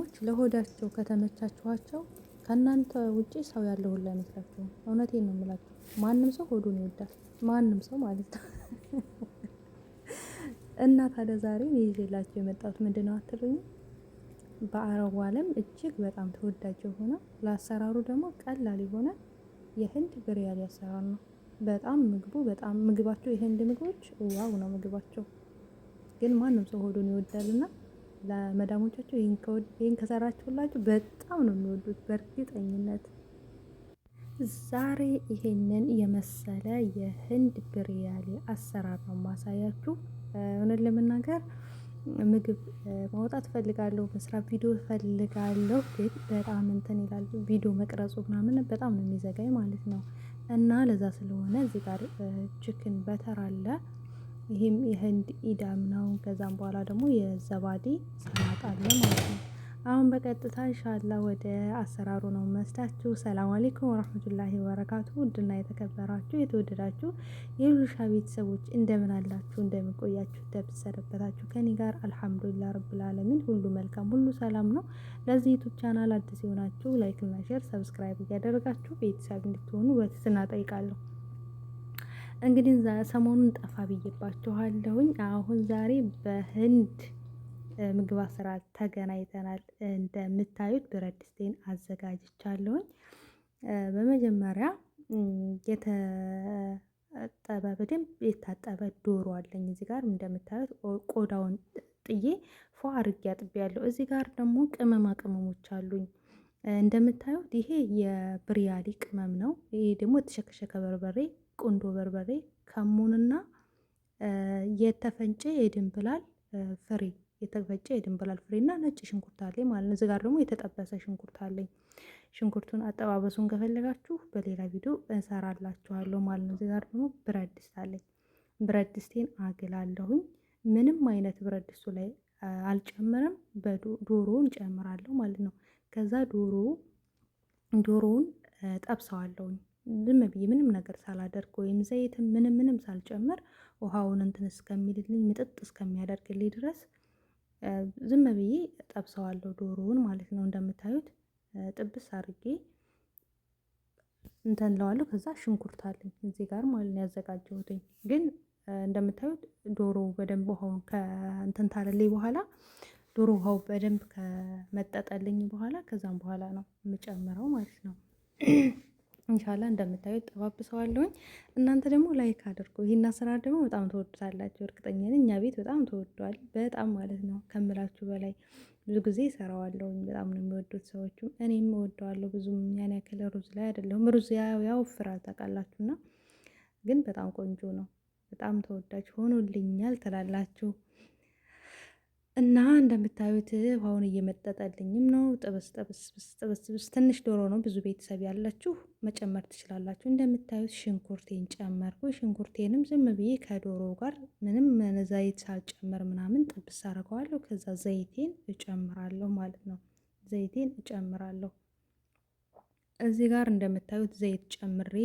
መዳሞች ለሆዳቸው ከተመቻችኋቸው ከእናንተ ውጪ ሰው ያለው ሁላ አይመስላችሁም። እውነቴን ነው የምላችሁ። ማንም ሰው ሆዱን ይወዳል። ማንም ሰው ማለት ነው። እና ታዲያ ዛሬ ይዤላችሁ የመጣሁት ምንድነው አትሉኝም? በአረቡ ዓለም እጅግ በጣም ተወዳጅ የሆነ ለአሰራሩ ደግሞ ቀላል የሆነ የህንድ ብሪያኒ አሰራር ነው። በጣም ምግባቸው የህንድ ምግቦች ዋው ነው ምግባቸው። ግን ማንም ሰው ሆዱን ይወዳልና ለመዳሞቻቸው ይሄን ከሰራችሁላችሁ በጣም ነው የሚወዱት በእርግጠኝነት። ዛሬ ይሄንን የመሰለ የህንድ ብሪያኒ አሰራር ነው ማሳያችሁ። እውነት ለመናገር ምግብ ማውጣት እፈልጋለሁ፣ መስራት ቪዲዮ እፈልጋለሁ። ግን በጣም እንትን ይላል ቪዲዮ መቅረጹ ምናምን በጣም ነው የሚዘጋኝ ማለት ነው። እና ለዛ ስለሆነ እዚህ ጋር ቺክን በተር አለ። ይሄም የህንድ ኢዳም ነው። ከዛም በኋላ ደግሞ የዘባዲ ሰላጣ አለ ማለት ነው። አሁን በቀጥታ ኢንሻአላህ ወደ አሰራሩ ነው መስዳችሁ። ሰላም አለይኩም ወራህመቱላሂ ወበረካቱ። ውድና የተከበራችሁ የተወደዳችሁ የሉሻ ቤተሰቦች እንደምን አላችሁ? እንደምን ቆያችሁ? እንደምትሰነበታችሁ? ከኔ ጋር አልሐምዱሊላህ ረብል ዓለሚን ሁሉ መልካም ሁሉ ሰላም ነው። ለዚህ ዩቲዩብ ቻናል አዲስ የሆናችሁ ላይክ እና ሼር ሰብስክራይብ እያደረጋችሁ ቤተሰብ እንድትሆኑ በትህትና እጠይቃለሁ። እንግዲህ ሰሞኑን ጠፋ ብዬባችኋለሁኝ። አሁን ዛሬ በህንድ ምግብ አሰራር ተገናኝተናል። እንደምታዩት ብረት ድስቴን አዘጋጅቻለሁኝ። በመጀመሪያ በደንብ የታጠበ ዶሮ አለኝ። እዚህ ጋር እንደምታዩት ቆዳውን ጥዬ ፏ አድርጌ አጥቤያለሁ። እዚህ ጋር ደግሞ ቅመማ ቅመሞች አሉኝ። እንደምታዩት ይሄ የብሪያኒ ቅመም ነው። ይሄ ደግሞ የተሸከሸከ በርበሬ፣ ቁንዶ በርበሬ፣ ከሙንና የተፈጨ የድንብላል ፍሬ የተፈጨ የድንብላል ፍሬና ነጭ ሽንኩርት አለኝ ማለት ነው። እዚህ ጋር ደግሞ የተጠበሰ ሽንኩርት አለኝ። ሽንኩርቱን አጠባበሱን ከፈለጋችሁ በሌላ ቪዲዮ እንሰራላችኋለሁ ማለት ነው። እዚህ ጋር ደግሞ ብረት ድስት አለኝ። ብረት ድስቴን አግላለሁኝ። ምንም አይነት ብረት ድስቱ ላይ አልጨምርም። ዶሮውን ጨምራለሁ ማለት ነው። ከዛ ዶሮውን ጠብሰዋለሁኝ። ዝም ብዬ ምንም ነገር ሳላደርግ ወይም ዘይትም ምንም ሳልጨምር ውሃውን እንትን እስከሚልልኝ ምጥጥ እስከሚያደርግልኝ ድረስ ዝም ብዬ ጠብሰዋለሁ ዶሮውን ማለት ነው። እንደምታዩት ጥብስ አድርጌ እንትን እለዋለሁ። ከዛ ሽንኩርት አለኝ እዚህ ጋር ማለት ነው ያዘጋጀሁትኝ። ግን እንደምታዩት ዶሮ በደንብ ውሃውን ከእንትን ታለልኝ በኋላ ዶሮ ውሃው በደንብ ከመጠጠልኝ በኋላ ከዛም በኋላ ነው የምጨምረው ማለት ነው። ኢንሻአላህ እንደምታዩት ጠባብሰዋለሁኝ። እናንተ ደግሞ ላይክ አድርጉ። ይሄን አሰራር ደግሞ በጣም ተወዱታላችሁ እርግጠኛ ነኝ። እኛ ቤት በጣም ተወዷል። በጣም ማለት ነው ከምላችሁ በላይ ብዙ ጊዜ እሰራዋለሁኝ። በጣም ነው የሚወዱት ሰዎቹ፣ እኔም እወደዋለሁ። ብዙም ያን ያክል ሩዝ ላይ አይደለሁም። ሩዝ ያወፍራል ታውቃላችሁና፣ ግን በጣም ቆንጆ ነው። በጣም ተወዳጅ ሆኖልኛል ትላላችሁ። እና እንደምታዩት ውሃውን እየመጠጠልኝም ነው። ጥብስ ትንሽ ዶሮ ነው። ብዙ ቤተሰብ ያላችሁ መጨመር ትችላላችሁ። እንደምታዩት ሽንኩርቴን ጨመርኩ። ሽንኩርቴንም ዝም ብዬ ከዶሮ ጋር ምንም ዘይት ሳልጨምር ምናምን ጥብስ አደርገዋለሁ። ከዛ ዘይቴን እጨምራለሁ ማለት ነው። ዘይቴን እጨምራለሁ። እዚህ ጋር እንደምታዩት ዘይት ጨምሬ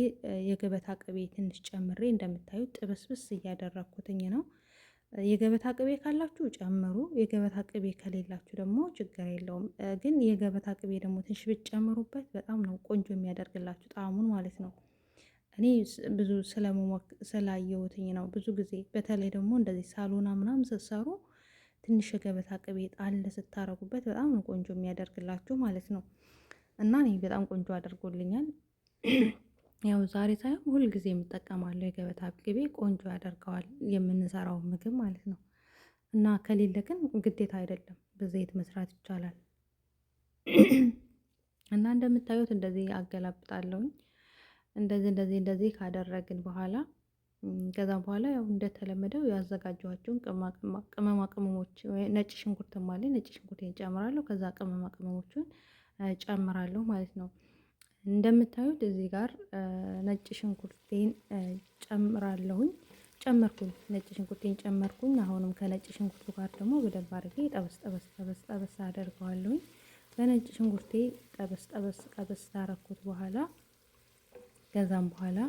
የገበታ ቅቤ ትንሽ ጨምሬ እንደምታዩት ጥብስብስ እያደረኩትኝ ነው። የገበታ ቅቤ ካላችሁ ጨምሩ። የገበታ ቅቤ ከሌላችሁ ደግሞ ችግር የለውም። ግን የገበታ ቅቤ ደግሞ ትንሽ ብትጨምሩበት በጣም ነው ቆንጆ የሚያደርግላችሁ ጣዕሙን ማለት ነው። እኔ ብዙ ስላየሁትኝ ነው። ብዙ ጊዜ በተለይ ደግሞ እንደዚህ ሳሎና ምናምን ስትሰሩ ትንሽ የገበታ ቅቤ ጣል ስታረጉበት በጣም ነው ቆንጆ የሚያደርግላችሁ ማለት ነው። እና እኔ በጣም ቆንጆ አድርጎልኛል። ያው ዛሬ ሳይሆን ሁል ጊዜ የምጠቀማለሁ የገበታ ቅቤ ቆንጆ ያደርገዋል የምንሰራው ምግብ ማለት ነው። እና ከሌለ ግን ግዴታ አይደለም፣ በዘይት መስራት ይቻላል። እና እንደምታዩት እንደዚህ አገላብጣለሁኝ። እንደዚህ ካደረግን በኋላ ከዛ በኋላ ያው እንደተለመደው ያዘጋጇቸውን ቅመማ ቅመሞች ነጭ ሽንኩርትም አለኝ። ነጭ ሽንኩርቴን ጨምራለሁ። ከዛ ቅመማ ቅመሞቹን ጨምራለሁ ማለት ነው። እንደምታዩት እዚህ ጋር ነጭ ሽንኩርቴን ጨምራለሁኝ። ነጭ ሽንኩርቴን ጨመርኩኝ። አሁንም ከነጭ ሽንኩርቱ ጋር ደግሞ በደንብ አድርጌ ጠበስ አደርገዋለሁኝ። በነጭ ሽንኩርቴ ጠበስ ታረኩት በኋላ ከዛም በኋላ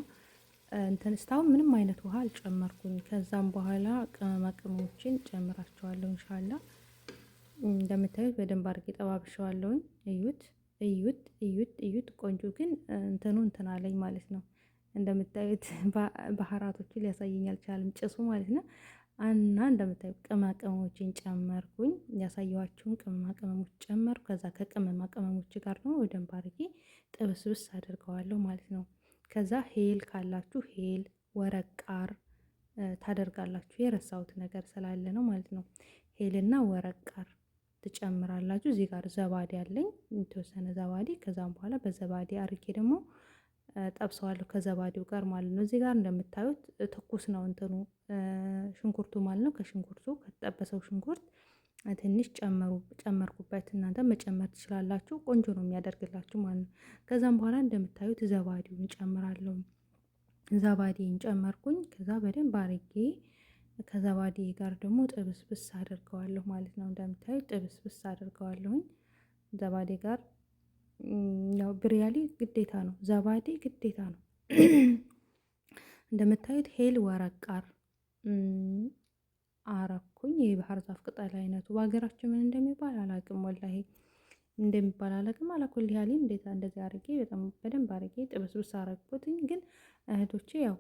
እንትን እስካሁን ምንም አይነት ውሃ አልጨመርኩኝ። ከዛም በኋላ ቅመማ ቅመሞችን ጨምራቸዋለሁ ኢንሻአላህ። እንደምታዩት በደንብ አድርጌ ጠባብሸዋለሁኝ። እዩት እዩት እዩት እዩት። ቆንጆ ግን እንትን አለኝ ማለት ነው። እንደምታዩት ባህራቶችን ሊያሳየኝ አልቻለም ጭሱ ማለት ነው። እና እንደምታዩት ቅመማ ቅመሞችን ጨመርኩኝ። ያሳየኋችሁን ቅመማ ቅመሞች ጨመርኩ። ከዛ ከቅመማ ቅመሞች ጋር ነው በደንብ አድርጌ ጥብስብስ አድርገዋለሁ ማለት ነው። ከዛ ሄል ካላችሁ ሄል፣ ወረቅ ቃር ታደርጋላችሁ። የረሳሁት ነገር ስላለ ነው ማለት ነው። ሄልና ወረቅ ቃር ትጨምራላችሁ። እዚህ ጋር ዘባዴ አለኝ የተወሰነ ዘባዴ። ከዛም በኋላ በዘባዴ አርጌ ደግሞ ጠብሰዋለሁ ከዘባዴው ጋር ማለት ነው። እዚህ ጋር እንደምታዩት ትኩስ ነው እንትኑ ሽንኩርቱ ማለት ነው። ከሽንኩርቱ ከተጠበሰው ሽንኩርት ትንሽ ጨመርኩበት። እናንተ መጨመር ትችላላችሁ። ቆንጆ ነው የሚያደርግላችሁ ማለት ነው። ከዛም በኋላ እንደምታዩት ዘባዴውን ጨምራለሁ። ዘባዴን ጨመርኩኝ። ከዛ በደንብ አርጌ ከዘባዴ ጋር ደግሞ ጥብስብስ አድርገዋለሁ ማለት ነው። እንደምታዩት ጥብስብስ አድርገዋለሁኝ ዘባዴ ጋር። ያው ብሪያኒ ግዴታ ነው፣ ዘባዴ ግዴታ ነው። እንደምታዩት ሄል ወረቅ ቃር አረኩኝ። የባህር ዛፍ ቅጠል አይነቱ በሀገራችን ምን እንደሚባል አላውቅም፣ ወላሂ እንደሚባል አላውቅም። አላኩል ያህል እንዴት እንደዚህ አድርጌ በጣም በደንብ አድርጌ ጥብስብስ አረግኩትኝ። ግን እህቶቼ ያው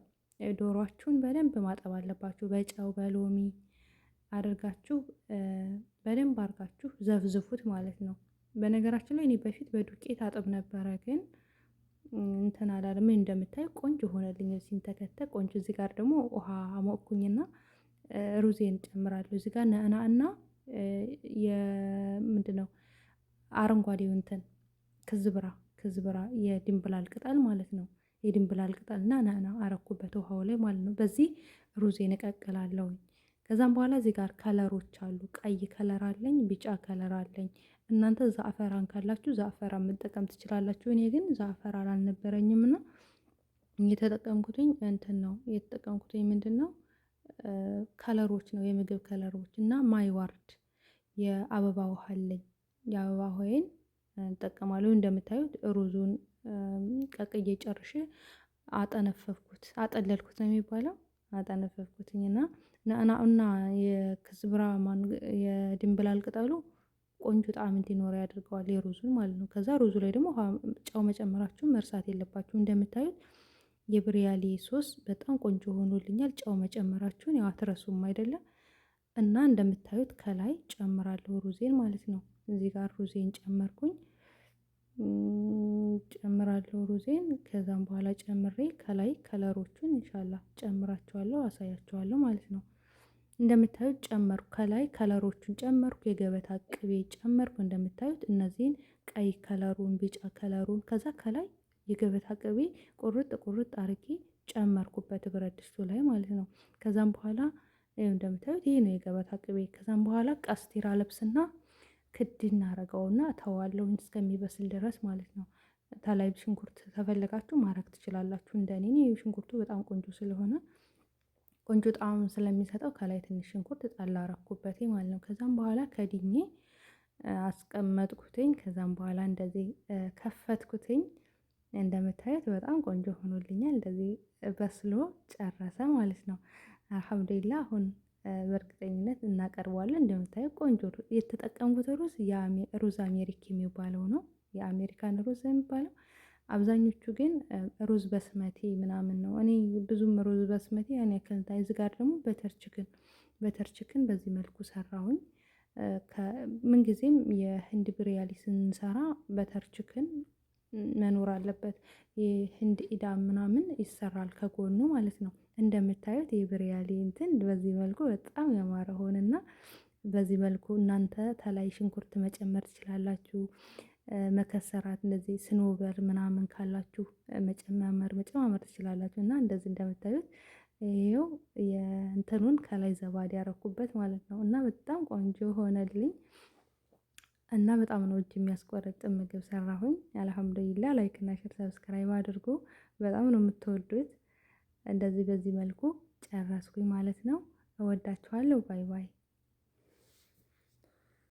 ዶሯችሁን በደንብ ማጠብ አለባችሁ። በጨው በሎሚ አድርጋችሁ በደንብ አድርጋችሁ ዘፍዝፉት ማለት ነው። በነገራችን ላይ እኔ በፊት በዱቄት አጥብ ነበረ፣ ግን እንትን አላለም። ምን እንደምታይ ቆንጆ ሆነልኝ። ሲንተከተክ ቆንጆ። እዚህ ጋር ደግሞ ውሃ አሞቅኩኝና ሩዜን ጨምራለሁ። እዚህ ጋር ነዕና እና የምንድነው አረንጓዴው እንትን ክዝብራ የድንብላል ቅጠል ማለት ነው። የድንብላል ቅጠል እና ነዕና አረኩበት ውሃው ላይ ማለት ነው። በዚህ ሩዜን እቀቅላለሁኝ። ከዛም በኋላ እዚህ ጋር ከለሮች አሉ። ቀይ ከለር አለኝ፣ ቢጫ ከለር አለኝ። እናንተ ዛፈራን ካላችሁ ዛፈራን መጠቀም ትችላላችሁ። እኔ ግን ዛፈራን አልነበረኝም እና የተጠቀምኩትኝ እንትን ነው የተጠቀምኩትኝ ምንድን ነው ከለሮች ነው፣ የምግብ ከለሮች እና ማይዋርድ የአበባ ውሃ አለኝ። የአበባ ውሃዬን እጠቀማለሁ። እንደምታዩት ሩዙን ቀቅዬ ጨርሼ አጠነፈፍኩት፣ አጠለልኩት ነው የሚባለው። አጠነፈፍኩትኝ እና የክዝብራ የድንብላል ቅጠሉ ቆንጆ ጣዕም እንዲኖረው ያደርገዋል፣ የሩዙን ማለት ነው። ከዛ ሩዙ ላይ ደግሞ ጨው መጨመራችሁን መርሳት የለባችሁ። እንደምታዩት የብሪያሊ ሶስ በጣም ቆንጆ ሆኖልኛል። ጨው መጨመራችሁን ያው አትረሱም አይደለም። እና እንደምታዩት ከላይ ጨምራለሁ ሩዜን ማለት ነው። እዚህ ጋር ሩዜን ጨመርኩኝ ሩዜን። ከዛም በኋላ ጨምሬ ከላይ ከለሮቹን ኢንሻአላህ ጨምራቸዋለሁ፣ አሳያቸዋለሁ ማለት ነው። እንደምታዩት ጨመርኩ፣ ከላይ ከለሮቹን ጨመርኩ፣ የገበታ ቅቤ ጨመርኩ። እንደምታዩት እነዚህን ቀይ ከለሩን፣ ቢጫ ከለሩን፣ ከዛ ከላይ የገበታ ቅቤ ቁርጥ አርጌ ጨመርኩበት ብረት ድስቱ ላይ ማለት ነው። ከዛም በኋላ እንደምታዩት ይሄ ነው የገበታ ቅቤ። ከዛም በኋላ ቀስቲራ ለብስና ክድ እናረገውና ተዋለው እስከሚበስል ድረስ ማለት ነው። ታላይ ሽንኩርት ተፈለጋችሁ ማረግ ትችላላችሁ። እንደኔ ሽንኩርቱ በጣም ቆንጆ ስለሆነ ቆንጆ ጣዕም ስለሚሰጠው ከላይ ትንሽ ሽንኩርት ጣል አረኩበት ማለት ነው። ከዛም በኋላ ከድኜ አስቀመጥኩትኝ። ከዛም በኋላ እንደዚህ ከፈትኩትኝ። እንደምታዩት በጣም ቆንጆ ሆኖልኛል። እንደዚህ በስሎ ጨረሰ ማለት ነው። አልሐምዱሊላህ። አሁን በእርግጠኝነት እናቀርበዋለን። እንደምታዩት ቆንጆ የተጠቀምኩት ሩዝ አሜሪክ የሚባለው ነው፣ የአሜሪካን ሩዝ የሚባለው። አብዛኞቹ ግን ሩዝ በስመቲ ምናምን ነው። እኔ ብዙም ሩዝ በስመቲ ያን ያክል እንታይ። እዚህ ጋር ደግሞ በተርችክን በዚህ መልኩ ሰራሁኝ። ምንጊዜም የህንድ ብሪያሊ ስንሰራ በተርችክን መኖር አለበት። የህንድ ኢዳም ምናምን ይሰራል ከጎኑ ማለት ነው። እንደምታዩት የብሪያሊ እንትን በዚህ መልኩ በጣም ያማረ ሆነና በዚህ መልኩ እናንተ ተላይ ሽንኩርት መጨመር ትችላላችሁ። መከሰራት እንደዚህ ስኖበር ምናምን ካላችሁ መጨማመር ትችላላችሁ። እና እንደዚህ እንደምታዩት ይሄው የእንትኑን ከላይ ዘባዴ ያረኩበት ማለት ነው። እና በጣም ቆንጆ ሆነልኝ። እና በጣም ነው እጅ የሚያስቆረጥም ምግብ ሰራሁኝ። አልሐምዱሊላህ። ላይክ እና ሼር ሰብስክራይብ አድርጉ። በጣም ነው የምትወዱት። እንደዚህ በዚህ መልኩ ጨረስኩኝ ማለት ነው። እወዳችኋለሁ። ባይ ባይ።